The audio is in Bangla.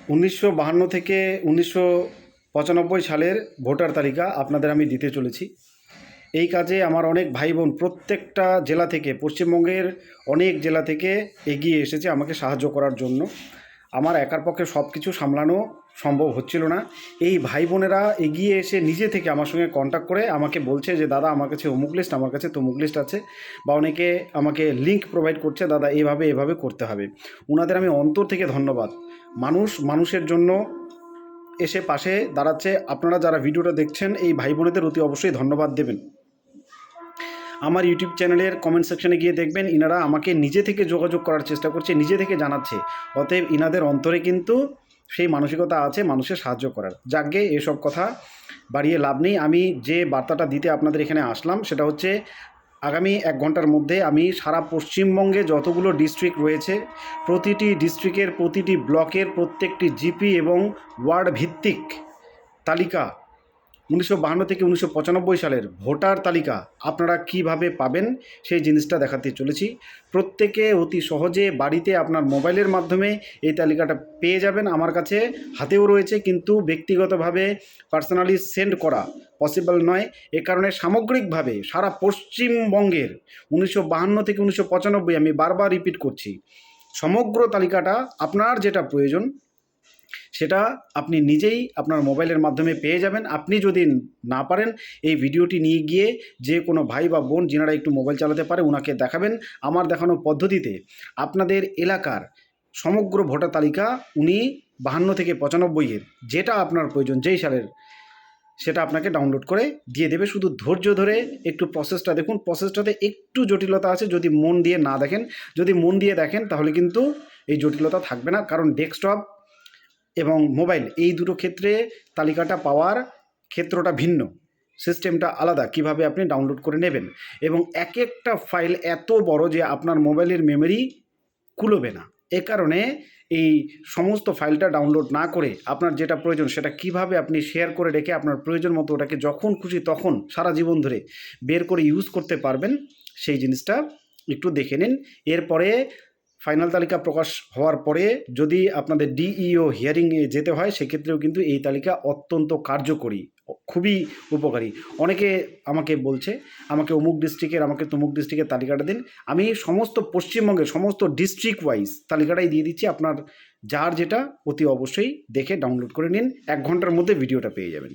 1952 থেকে 1995 সালের ভোটার তালিকা আপনাদের আমি দিতে চলেছি। এই কাজে আমার অনেক ভাই বোন প্রত্যেকটা জেলা থেকে, পশ্চিমবঙ্গের অনেক জেলা থেকে এগিয়ে এসেছে আমাকে সাহায্য করার জন্য। আমার একার পক্ষে সব কিছু সামলানো সম্ভব হচ্ছিল না। এই ভাই বোনেরা এগিয়ে এসে নিজে থেকে আমার সঙ্গে কন্ট্যাক্ট করে আমাকে বলছে যে দাদা আমার কাছে অমুক লিস্ট, আমার কাছে তমুক লিস্ট আছে, বা অনেকে আমাকে লিঙ্ক প্রোভাইড করছে, দাদা এভাবে এভাবে করতে হবে। ওনাদের আমি অন্তর থেকে ধন্যবাদ। মানুষের জন্য এসে পাশে দাঁড়াচ্ছে। আপনারা যারা ভিডিওটা দেখছেন এই ভাই বোনেদের অতি অবশ্যই ধন্যবাদ দেবেন। আমার ইউটিউব চ্যানেলের কমেন্ট সেকশনে গিয়ে দেখবেন ইনারা আমাকে নিজে থেকে যোগাযোগ করার চেষ্টা করছে, নিজে থেকে জানাচ্ছে। অতএব ইনাদের অন্তরে কিন্তু সেই মানসিকতা আছে মানুষের সাহায্য করার। যাকগে এসব কথা বাড়িয়ে লাভ নেই। আমি যে বার্তাটা দিতে আপনাদের এখানে আসলাম সেটা হচ্ছে, আগামী 1 ঘন্টার মধ্যে আমি সারা পশ্চিমবঙ্গে যতগুলো ডিস্ট্রিক্ট রয়েছে, প্রতিটি ডিস্ট্রিক্টের প্রতিটি ব্লকের প্রত্যেকটি জিপি এবং ওয়ার্ড ভিত্তিক তালিকা, 1952 থেকে 1995 সালের ভোটার তালিকা আপনারা কিভাবে পাবেন সেই জিনিসটা দেখাতে চলেছি। প্রত্যেকে অতি সহজে বাড়িতে আপনার মোবাইলের মাধ্যমে এই তালিকাটা পেয়ে যাবেন। আমার কাছে হাতেও রয়েছে, কিন্তু ব্যক্তিগতভাবে পার্সোনালি সেন্ড করা পসিবল নয়। এ কারণে সামগ্রিকভাবে সারা পশ্চিমবঙ্গের 1952 থেকে 1995, আমি বারবার রিপিট করছি, সমগ্র তালিকাটা আপনার যেটা প্রয়োজন সেটা আপনি নিজেই আপনার মোবাইলের মাধ্যমে পেয়ে যাবেন। আপনি যদি না পারেন, এই ভিডিওটি নিয়ে গিয়ে যে কোনো ভাই বা বোন যিনারা একটু মোবাইল চালাতে পারে ওনাকে দেখাবেন। আমার দেখানো পদ্ধতিতে আপনাদের এলাকার সমগ্র ভোটার তালিকা উনি 52 থেকে 95 যেটা আপনার প্রয়োজন, যেই সালের, সেটা আপনাকে ডাউনলোড করে দিয়ে দেবে। শুধু ধৈর্য ধরে একটু প্রসেসটা দেখুন। প্রসেসটাতে একটু জটিলতা আছে, যদি মন দিয়ে না দেখেন। যদি মন দিয়ে দেখেন তাহলে কিন্তু এই জটিলতা থাকবে না, কারণ ডেস্কটপ এবং মোবাইল এই দুটো ক্ষেত্রে তালিকাটা পাওয়ার ক্ষেত্রটা ভিন্ন, সিস্টেমটা আলাদা, কিভাবে আপনি ডাউনলোড করে নেবেন। এবং এক একটা ফাইল এত বড় যে আপনার মোবাইলের মেমোরি কুলোবে না। এ কারণে এই সমস্ত ফাইলটা ডাউনলোড না করে আপনার যেটা প্রয়োজন সেটা কিভাবে আপনি শেয়ার করে রেখে আপনার প্রয়োজন মতো ওটাকে যখন খুশি তখন সারা জীবন ধরে বের করে ইউজ করতে পারবেন, সেই জিনিসটা একটু দেখে নিন। এরপরে ফাইনাল তালিকা প্রকাশ হওয়ার পরে যদি আপনাদের ডিইও হিয়ারিংয়ে যেতে হয়, সেক্ষেত্রেও কিন্তু এই তালিকা অত্যন্ত কার্যকরী, খুবই উপকারী। অনেকে আমাকে বলছে আমাকে অমুক ডিস্ট্রিক্টের, আমাকে তমুক ডিস্ট্রিক্টের তালিকাটা দিন। আমি সমস্ত পশ্চিমবঙ্গের সমস্ত ডিস্ট্রিক্ট ওয়াইজ তালিকাটাই দিয়ে দিচ্ছি। আপনার যার যেটা অতি অবশ্যই দেখে ডাউনলোড করে নিন। 1 ঘন্টার মধ্যে ভিডিওটা পেয়ে যাবেন।